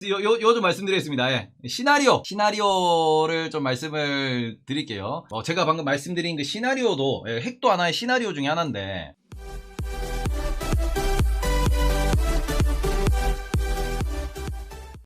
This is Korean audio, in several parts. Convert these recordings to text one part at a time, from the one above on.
요 좀 말씀드리겠습니다. 예. 시나리오를 좀 말씀을 드릴게요. 제가 방금 말씀드린 그 시나리오도 핵도 하나의 시나리오 중에 하나인데,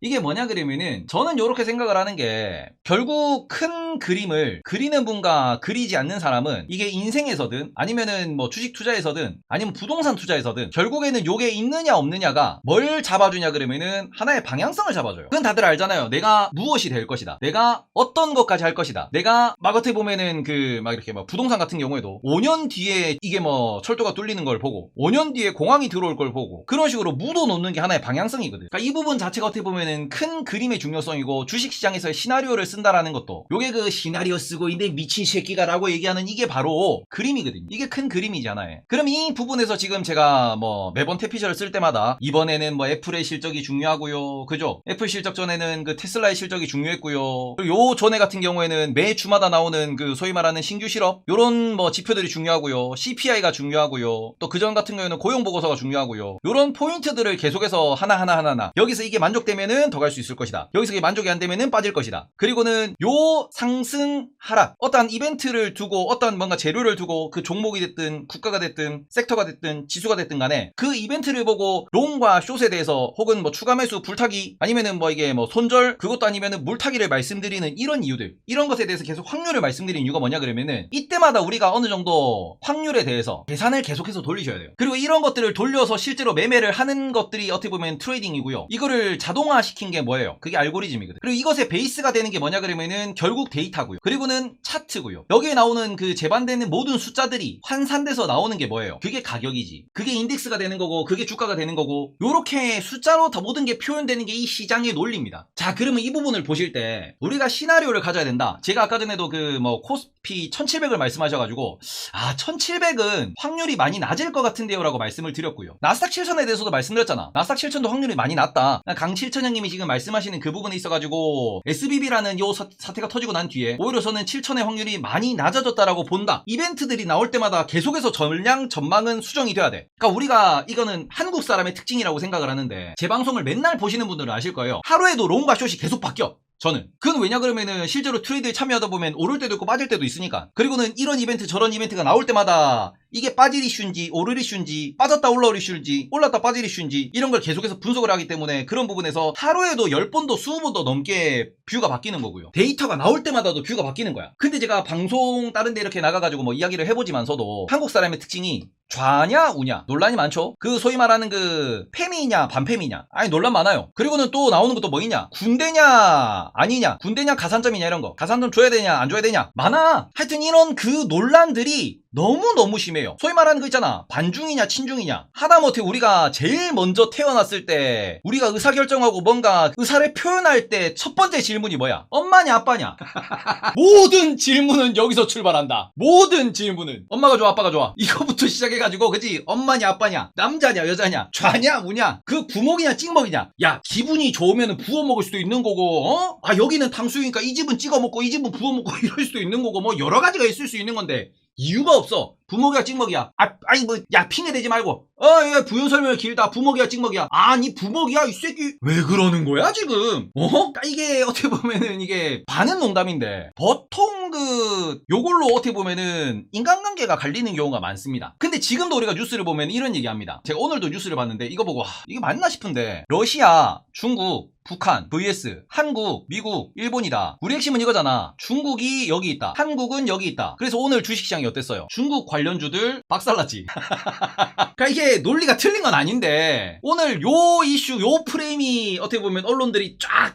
이게 뭐냐 그러면은 저는 요렇게 생각을 하는 게, 결국 큰 그림을 그리는 분과 그리지 않는 사람은 이게 인생에서든 아니면은 뭐 주식 투자에서든 아니면 부동산 투자에서든 결국에는 요게 있느냐 없느냐가 뭘 잡아주냐 그러면은 하나의 방향성을 잡아줘요. 그건 다들 알잖아요. 내가 무엇이 될 것이다, 내가 어떤 것까지 할 것이다, 내가 막 어떻게 보면은 그 막 이렇게 막 부동산 같은 경우에도 5년 뒤에 이게 뭐 철도가 뚫리는 걸 보고 5년 뒤에 공항이 들어올 걸 보고 그런 식으로 묻어놓는 게 하나의 방향성이거든. 그러니까 이 부분 자체가 어떻게 보면은 큰 그림의 중요성이고, 주식시장에서 시나리오를 쓴다라는 것도 요게 그 시나리오 쓰고 있는데 미친 새끼가 라고 얘기하는 이게 바로 그림이거든요. 이게 큰 그림이잖아요. 그럼 이 부분에서 지금 제가 뭐 매번 태피셜을 쓸 때마다 이번에는 뭐 애플의 실적이 중요하고요, 그죠? 애플 실적 전에는 그 테슬라의 실적이 중요했고요, 그리고 요 전에 같은 경우에는 매 주마다 나오는 그 소위 말하는 신규 실업 요런 뭐 지표들이 중요하고요, CPI가 중요하고요, 또 그전 같은 경우에는 고용보고서가 중요하고요, 요런 포인트들을 계속해서 하나 여기서 이게 만족되면은 더 갈 수 있을 것이다, 여기서 이게 만족이 안 되면은 빠질 것이다, 그리고는 요 상승 하락, 어떠한 이벤트를 두고 어떠한 뭔가 재료를 두고 그 종목이 됐든 국가가 됐든 섹터가 됐든 지수가 됐든 간에 그 이벤트를 보고 롱과 숏에 대해서 혹은 뭐 추가 매수 불타기 아니면은 뭐 이게 뭐 손절 그것도 아니면은 물타기를 말씀드리는 이런 이유들, 이런 것에 대해서 계속 확률을 말씀드리는 이유가 뭐냐 그러면은 이때마다 우리가 어느 정도 확률에 대해서 계산을 계속해서 돌리셔야 돼요. 그리고 이런 것들을 돌려서 실제로 매매를 하는 것들이 어떻게 보면 트레이딩이고요, 이거를 자동화시킨 게 뭐예요? 그게 알고리즘이거든. 그리고 이것의 베이스가 되는 게 뭐냐 그러면은 결국 데이터고요, 그리고는 차트고요, 여기에 나오는 그 재반되는 모든 숫자들이 환산돼서 나오는 게 뭐예요? 그게 가격이지, 그게 인덱스가 되는 거고, 그게 주가가 되는 거고, 요렇게 숫자로 다 모든 게 표현되는 게 이 시장의 논리입니다. 자, 그러면 이 부분을 보실 때 우리가 시나리오를 가져야 된다. 제가 아까 전에도 그 뭐 코스피 1700을 말씀하셔가지고 1700은 확률이 많이 낮을 것 같은데요 라고 말씀을 드렸고요, 나스닥 7000에 대해서도 말씀드렸잖아. 나스닥 7000도 확률이 많이 낮다. 강7000 형님이 지금 말씀하시는 그 부분에 있어가지고 SBB라는 요 사태가 터지고 난 뒤에 오히려 저는 7000의 확률이 많이 낮아졌다라고 본다. 이벤트들이 나올 때마다 계속해서 전량 전망은 수정이 돼야 돼. 그러니까 우리가 이거는 한국 사람의 특징이라고 생각을 하는데, 제 방송을 맨날 보시는 분들은 아실 거예요. 하루에도 롱과 숏이 계속 바뀌어. 저는 그건 왜냐 그러면은 실제로 트레이드에 참여하다 보면 오를 때도 있고 빠질 때도 있으니까. 그리고는 이런 이벤트 저런 이벤트가 나올 때마다 이게 빠질 이슈인지 오를 이슈인지 빠졌다 올라올 이슈인지 올랐다 빠질 이슈인지 이런 걸 계속해서 분석을 하기 때문에, 그런 부분에서 하루에도 10번도 20번도 넘게 뷰가 바뀌는 거고요, 데이터가 나올 때마다도 뷰가 바뀌는 거야. 근데 제가 방송 다른 데 이렇게 나가가지고 뭐 이야기를 해보지만서도 한국 사람의 특징이 좌냐 우냐 논란이 많죠. 그 소위 말하는 그 패미냐 반패미냐, 아니 논란 많아요. 그리고는 또 나오는 것도 뭐 있냐, 군대냐 아니냐, 군대냐 가산점이냐, 이런 거 가산점 줘야 되냐 안 줘야 되냐 많아. 하여튼 이런 그 논란들이 너무너무 심해요. 소위 말하는 거 있잖아, 반중이냐 친중이냐. 하다못해 우리가 제일 먼저 태어났을 때 우리가 의사결정하고 뭔가 의사를 표현할 때 첫 번째 질문이 뭐야? 엄마냐 아빠냐? 모든 질문은 여기서 출발한다. 모든 질문은 엄마가 좋아 아빠가 좋아 이거부터 시작해가지고, 그치? 엄마냐 아빠냐, 남자냐 여자냐, 좌냐 우냐, 그 부먹이냐 찍먹이냐. 야, 기분이 좋으면 부어 먹을 수도 있는 거고, 여기는 탕수육이니까 이 집은 찍어 먹고 이 집은 부어 먹고 이럴 수도 있는 거고, 뭐 여러 가지가 있을 수 있는 건데 이유가 없어. 부먹이야 찍먹이야. 아니 뭐 야 핑계대지 말고 이거 부연 설명이 길다. 부먹이야 찍먹이야. 아니 부먹이야 이 새끼 왜 그러는 거야 지금? 그러니까 이게 어떻게 보면은 이게 반은 농담인데, 보통 그 요걸로 어떻게 보면은 인간관계가 갈리는 경우가 많습니다. 근데 지금도 우리가 뉴스를 보면 이런 얘기합니다. 제가 오늘도 뉴스를 봤는데 이거 보고 이게 맞나 싶은데, 러시아, 중국, 북한, vs 한국, 미국, 일본이다. 우리 핵심은 이거잖아. 중국이 여기 있다, 한국은 여기 있다. 그래서 오늘 주식시장이 어땠어요? 중국 관련주들 박살났지. 그러니까 이게 논리가 틀린 건 아닌데, 오늘 요 이슈 요 프레임이 어떻게 보면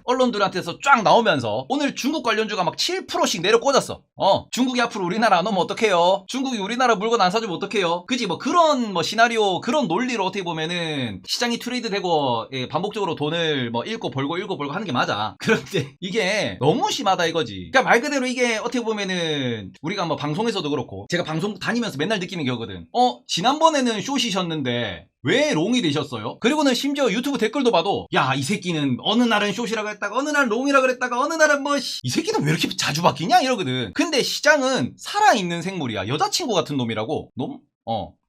언론들한테서 쫙 나오면서 오늘 중국 관련주가 막 7%씩 내려 꽂았어. 중국이 앞으로 우리나라 안 오면 어떡해요? 중국이 우리나라 물건 안 사주면 어떡해요? 그지? 뭐 그런 뭐 시나리오, 그런 논리로 어떻게 보면은 시장이 트레이드 되고 반복적으로 돈을 뭐 잃고 벌고 하는 게 맞아. 그런데 이게 너무 심하다 이거지. 그러니까 말 그대로 이게 어떻게 보면은 우리가 뭐 방송에서도 그렇고 제가 방송 다니면서 맨날 느끼는 게 거거든. 지난번에는 숏이셨는데 왜 롱이 되셨어요? 그리고는 심지어 유튜브 댓글도 봐도 야, 이 새끼는 어느 날은 숏이라고 했다가 어느 날은 롱이라고 그랬다가 어느 날은 뭐 이 새끼는 왜 이렇게 자주 바뀌냐 이러거든. 근데 시장은 살아있는 생물이야. 여자친구 같은 놈이라고.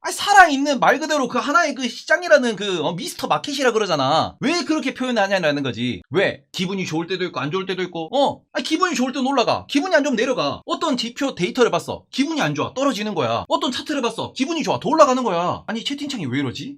아니 살아있는 말 그대로 그 하나의 그 시장이라는 그 미스터 마켓이라 그러잖아. 왜 그렇게 표현하냐라는 거지. 왜? 기분이 좋을 때도 있고 안 좋을 때도 있고 아니 기분이 좋을 때는 올라가, 기분이 안 좋으면 내려가. 어떤 지표 데이터를 봤어, 기분이 안 좋아, 떨어지는 거야. 어떤 차트를 봤어, 기분이 좋아, 더 올라가는 거야. 아니 채팅창이 왜 이러지?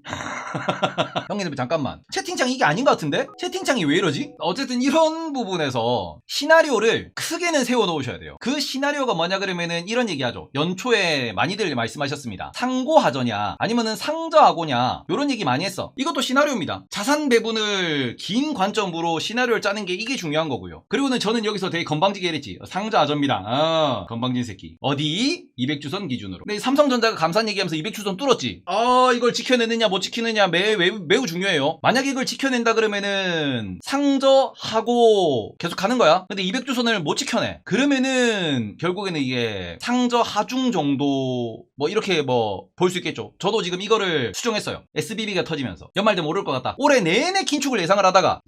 형님들 잠깐만, 채팅창 이게 아닌 것 같은데? 채팅창이 왜 이러지? 어쨌든 이런 부분에서 시나리오를 크게는 세워놓으셔야 돼요. 그 시나리오가 뭐냐 그러면은 이런 얘기하죠. 연초에 많이들 말씀하셨습니다. 상고하저냐 아니면은 상저하고냐 요런 얘기 많이 했어. 이것도 시나리오입니다. 자산 배분을 긴 관점으로 시나리오를 짜는 게 이게 중요한 거고요. 그리고는 저는 여기서 되게 건방지게 이랬지. 상저하저입니다. 건방진 새끼. 어디? 200주선 기준으로. 근데 삼성전자가 감산 얘기하면서 200주선 뚫었지. 이걸 지켜내느냐 못 지키느냐 매우 중요해요. 만약에 이걸 지켜낸다 그러면은 상저하고 계속 가는 거야. 근데 200주선을 못 지켜내. 그러면은 결국에는 이게 상저 하중 정도 뭐 이렇게 뭐 볼 수 있겠죠. 저도 지금 이거를 수정했어요. SBB가 터지면서 연말 되면 오를 것 같다. 올해 내내 긴축을 예상을 하다가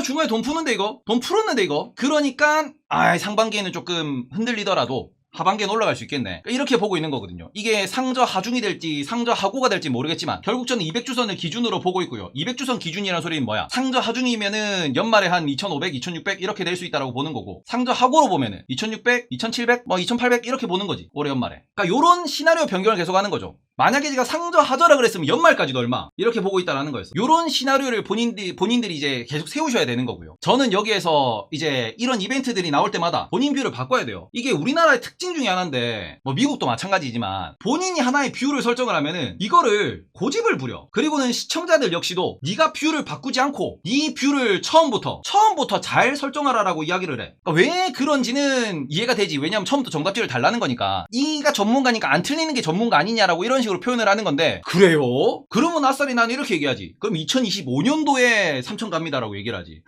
중간에 돈 푸는데 이거 돈 풀었는데 이거 그러니까 상반기에는 조금 흔들리더라도 하반기엔 올라갈 수 있겠네. 이렇게 보고 있는 거거든요. 이게 상저 하중이 될지 상저 하고가 될지 모르겠지만 결국 저는 200주선을 기준으로 보고 있고요. 200주선 기준이라는 소리는 뭐야? 상저 하중이면은 연말에 한 2500, 2600 이렇게 될 수 있다라고 보는 거고, 상저 하고로 보면은 2600, 2700, 2800 이렇게 보는 거지. 올해 연말에. 그러니까 요런 시나리오 변경을 계속 하는 거죠. 만약에 제가 상저 하저라 그랬으면 연말까지도 얼마 이렇게 보고 있다라는 거였어. 요런 시나리오를 본인들이 이제 계속 세우셔야 되는 거고요. 저는 여기에서 이제 이런 이벤트들이 나올 때마다 본인 뷰를 바꿔야 돼요. 이게 우리나라의 특징 중에 하나인데 뭐 미국도 마찬가지지만 본인이 하나의 뷰를 설정을 하면은 이거를 고집을 부려. 그리고는 시청자들 역시도 네가 뷰를 바꾸지 않고 네 뷰를 처음부터 잘 설정하라라고 이야기를 해. 그러니까 왜 그런지는 이해가 되지. 왜냐면 처음부터 정답지를 달라는 거니까. 네가 전문가니까 안 틀리는 게 전문가 아니냐라고 이런 식으로 표현을 하는 건데, 그래요? 그러면 아싸리 난 이렇게 얘기하지. 그럼 2025년도에 3천 갑니다라고 얘기를 하지.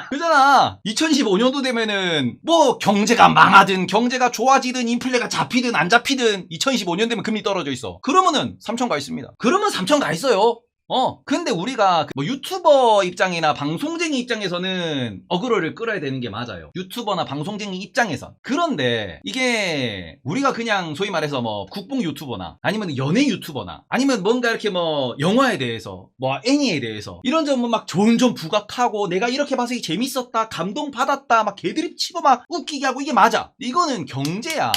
그잖아. 2025년도 되면은 뭐 경제가 망하든 경제가 좋아지든 인플레가 잡히든 안 잡히든 2025년 되면 금리 떨어져 있어. 그러면은 3천 가 있습니다. 그러면 3천 가 있어요. 근데 우리가 뭐 유튜버 입장이나 방송쟁이 입장에서는 어그로를 끌어야 되는 게 맞아요. 유튜버나 방송쟁이 입장에선. 그런데 이게 우리가 그냥 소위 말해서 뭐 국뽕 유튜버나 아니면 연예 유튜버나 아니면 뭔가 이렇게 뭐 영화에 대해서 뭐 애니에 대해서 이런 점은 막 좋은 점 부각하고 내가 이렇게 봐서 이게 재밌었다, 감동받았다, 막 개드립 치고 막 웃기게 하고 이게 맞아. 이거는 경제야.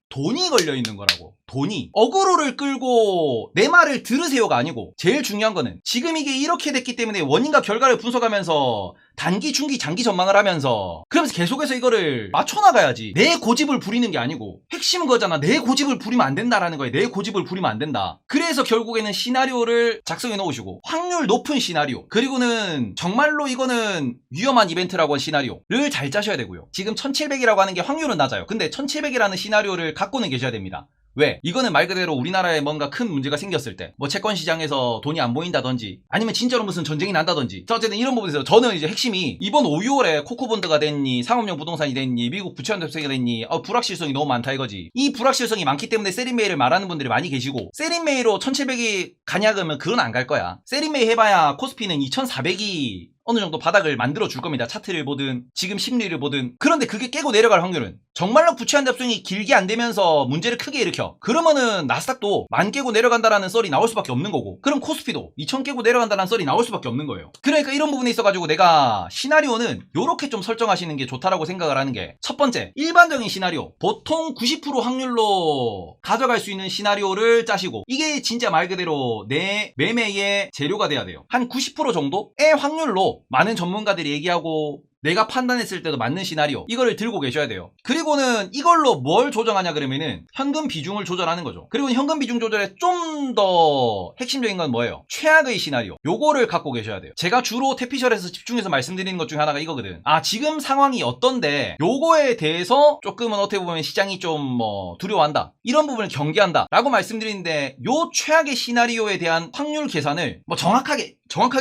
돈이 걸려있는 거라고. 돈이. 어그로를 끌고 내 말을 들으세요가 아니고, 제일 중요한 거는 지금 이게 이렇게 됐기 때문에 원인과 결과를 분석하면서 단기, 중기, 장기 전망을 하면서 그러면서 계속해서 이거를 맞춰나가야지. 내 고집을 부리는 게 아니고. 핵심은 그거잖아. 내 고집을 부리면 안 된다라는 거예요. 내 고집을 부리면 안 된다. 그래서 결국에는 시나리오를 작성해 놓으시고, 확률 높은 시나리오, 그리고는 정말로 이거는 위험한 이벤트라고 한 시나리오를 잘 짜셔야 되고요. 지금 1700이라고 하는 게 확률은 낮아요. 근데 1700이라는 시나리오를 갖고는 계셔야 됩니다. 왜? 이거는 말 그대로 우리나라에 뭔가 큰 문제가 생겼을 때, 뭐 채권 시장에서 돈이 안 보인다든지 아니면 진짜로 무슨 전쟁이 난다든지, 어쨌든 이런 부분에서 저는 이제 핵심이 이번 5, 6월에 코코본드가 됐니, 상업용 부동산이 됐니, 미국 부채환대표가 됐니, 불확실성이 너무 많다 이거지. 이 불확실성이 많기 때문에 세린메이를 말하는 분들이 많이 계시고, 세린메이로 1700이 가냐 그러면 그건 안 갈 거야. 세린메이 해봐야 코스피는 2400이 어느 정도 바닥을 만들어 줄 겁니다. 차트를 보든 지금 심리를 보든. 그런데 그게 깨고 내려갈 확률은, 정말로 부채한 잡승이 길게 안 되면서 문제를 크게 일으켜, 그러면은 나스닥도 1000 깨고 내려간다라는 썰이 나올 수밖에 없는 거고, 그럼 코스피도 2000 깨고 내려간다라는 썰이 나올 수밖에 없는 거예요. 그러니까 이런 부분에 있어가지고 내가 시나리오는 요렇게 좀 설정하시는 게 좋다라고 생각을 하는 게, 첫 번째, 일반적인 시나리오, 보통 90% 확률로 가져갈 수 있는 시나리오를 짜시고, 이게 진짜 말 그대로 내 매매의 재료가 돼야 돼요. 한 90% 정도의 확률로 많은 전문가들이 얘기하고 내가 판단했을 때도 맞는 시나리오, 이거를 들고 계셔야 돼요. 그리고는 이걸로 뭘 조정하냐 그러면은 현금 비중을 조절하는 거죠. 그리고 현금 비중 조절에 좀 더 핵심적인 건 뭐예요? 최악의 시나리오, 요거를 갖고 계셔야 돼요. 제가 주로 태피셜에서 집중해서 말씀드리는 것 중에 하나가 이거거든. 지금 상황이 어떤데 요거에 대해서 조금은 어떻게 보면 시장이 좀 뭐 두려워한다, 이런 부분을 경계한다 라고 말씀드리는데, 요 최악의 시나리오에 대한 확률 계산을 뭐 정확하게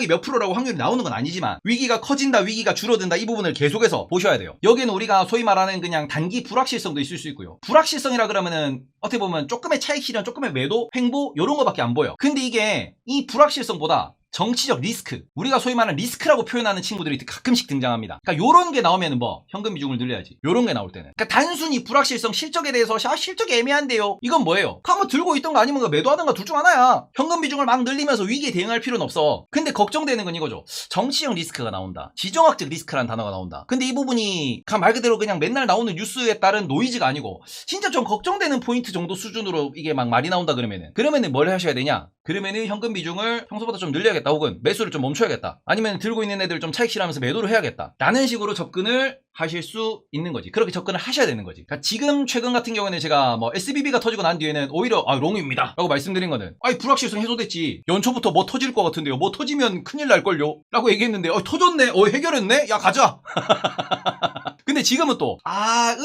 몇 프로라고 확률이 나오는 건 아니지만, 위기가 커진다, 위기가 줄어든다, 이 부분을 계속해서 보셔야 돼요. 여기는 우리가 소위 말하는 그냥 단기 불확실성도 있을 수 있고요. 불확실성이라 그러면은 어떻게 보면 조금의 차익 실현, 조금의 매도, 횡보, 요런 거밖에 안 보여. 근데 이게 이 불확실성보다 정치적 리스크, 우리가 소위 말하는 리스크라고 표현하는 친구들이 가끔씩 등장합니다. 그러니까 요런 게 나오면은 뭐 현금 비중을 늘려야지. 요런 게 나올 때는. 그러니까 단순히 불확실성 실적에 대해서 실적이 애매한데요. 이건 뭐예요? 한번 들고 있던가 아니면 매도하던가 둘 중 하나야. 현금 비중을 막 늘리면서 위기에 대응할 필요는 없어. 근데 걱정되는 건 이거죠. 정치적 리스크가 나온다. 지정학적 리스크라는 단어가 나온다. 근데 이 부분이 말 그대로 그냥 맨날 나오는 뉴스에 따른 노이즈가 아니고 진짜 좀 걱정되는 포인트 정도 수준으로 이게 막 말이 나온다 그러면은 뭘 하셔야 되냐? 그러면은 현금 비중을 평소보다 좀 늘려야겠다, 혹은 매수를 좀 멈춰야겠다, 아니면 들고 있는 애들 좀 차익 실하면서 매도를 해야겠다 라는 식으로 접근을 하실 수 있는 거지. 그렇게 접근을 하셔야 되는 거지. 그러니까 지금 최근 같은 경우에는 제가 뭐 SBB가 터지고 난 뒤에는 오히려 롱입니다 라고 말씀드린 거는 불확실성 해소됐지, 연초부터 뭐 터질 것 같은데요, 뭐 터지면 큰일 날걸요 라고 얘기했는데 터졌네, 해결했네, 야 가자. 근데 지금은 또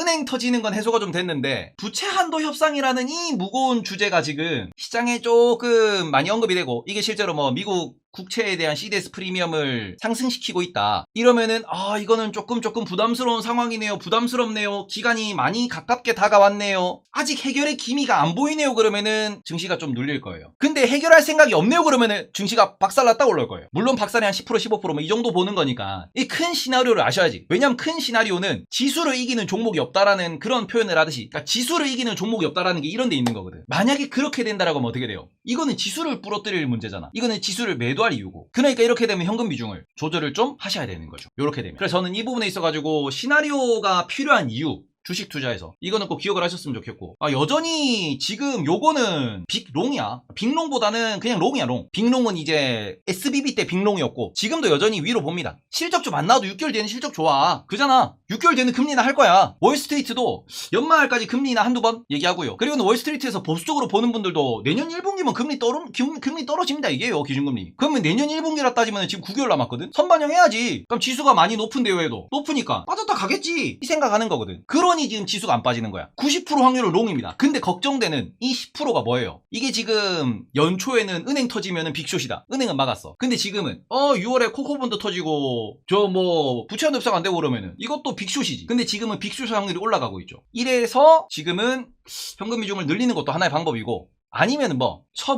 은행 터지는 건 해소가 좀 됐는데 부채 한도 협상이라는 이 무거운 주제가 지금 시장에 조금 많이 언급이 되고, 이게 실제로 뭐 미국 국채에 대한 CDS 프리미엄을 상승시키고 있다 이러면은 이거는 조금 부담스러운 상황이네요, 부담스럽네요, 기간이 많이 가깝게 다가왔네요, 아직 해결의 기미가 안 보이네요, 그러면은 증시가 좀 눌릴 거예요. 근데 해결할 생각이 없네요, 그러면은 증시가 박살났다 올라올 거예요. 물론 박살이 한 10% 15% 뭐 이 정도 보는 거니까 이 큰 시나리오를 아셔야지. 왜냐면 큰 시나리오는 지수를 이기는 종목이 없다라는 그런 표현을 하듯이, 그러니까 지수를 이기는 종목이 없다라는 게 이런 데 있는 거거든. 만약에 그렇게 된다라고 하면 어떻게 돼요? 이거는 지수를 부러뜨릴 문제잖아. 이거는 지수를 매도할 이유고. 그러니까 이렇게 되면 현금 비중을 조절을 좀 하셔야 되는 거죠. 이렇게 되면. 그래서 저는 이 부분에 있어가지고 시나리오가 필요한 이유, 주식 투자에서 이거는 꼭 기억을 하셨으면 좋겠고, 여전히 지금 요거는 빅롱이야. 빅롱보다는 그냥 롱이야, 롱. 빅롱은 이제 SBB 때 빅롱이었고 지금도 여전히 위로 봅니다. 실적 좀 안 나와도 6개월 뒤에는 실적 좋아. 그잖아. 6개월 뒤에는 금리 인하 할 거야. 월스트리트도 연말까지 금리 인하 한두 번 얘기하고요. 그리고 월스트리트에서 보수적으로 보는 분들도 내년 1분기면 금리 떨어집니다 이게요, 기준금리. 그러면 내년 1분기라 따지면 지금 9개월 남았거든. 선반영해야지. 그럼 지수가 많이 높은데요, 해도 높으니까 빠졌다 가겠지 이 생각하는 거거든. 그러니 지금 지수가 안 빠지는 거야. 90% 확률은 롱입니다. 근데 걱정되는 이 10%가 뭐예요? 이게 지금 연초에는 은행 터지면은 빅숏이다, 은행은 막았어. 근데 지금은 6월에 코코본드 터지고 저 뭐 부채 한도 협상 안 되고 그러면은 이것도 빅숏이지. 근데 지금은 빅숏 확률이 올라가고 있죠. 이래서 지금은 현금 비중을 늘리는 것도 하나의 방법이고, 아니면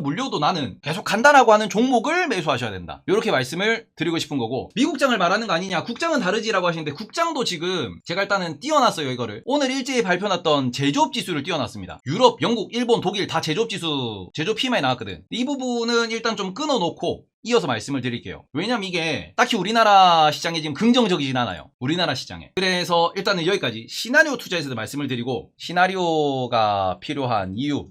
물려도 나는 계속 간다라고 하는 종목을 매수하셔야 된다, 이렇게 말씀을 드리고 싶은 거고, 미국장을 말하는 거 아니냐, 국장은 다르지라고 하시는데 국장도 지금 제가 일단은 띄워놨어요. 이거를 오늘 일제히 발표났던 제조업 지수를 띄워놨습니다. 유럽, 영국, 일본, 독일 다 제조업 지수, 제조업 PMI 나왔거든. 이 부분은 일단 좀 끊어놓고 이어서 말씀을 드릴게요. 왜냐면 이게 딱히 우리나라 시장에 지금 긍정적이진 않아요, 우리나라 시장에. 그래서 일단은 여기까지 시나리오 투자에서도 말씀을 드리고, 시나리오가 필요한 이유,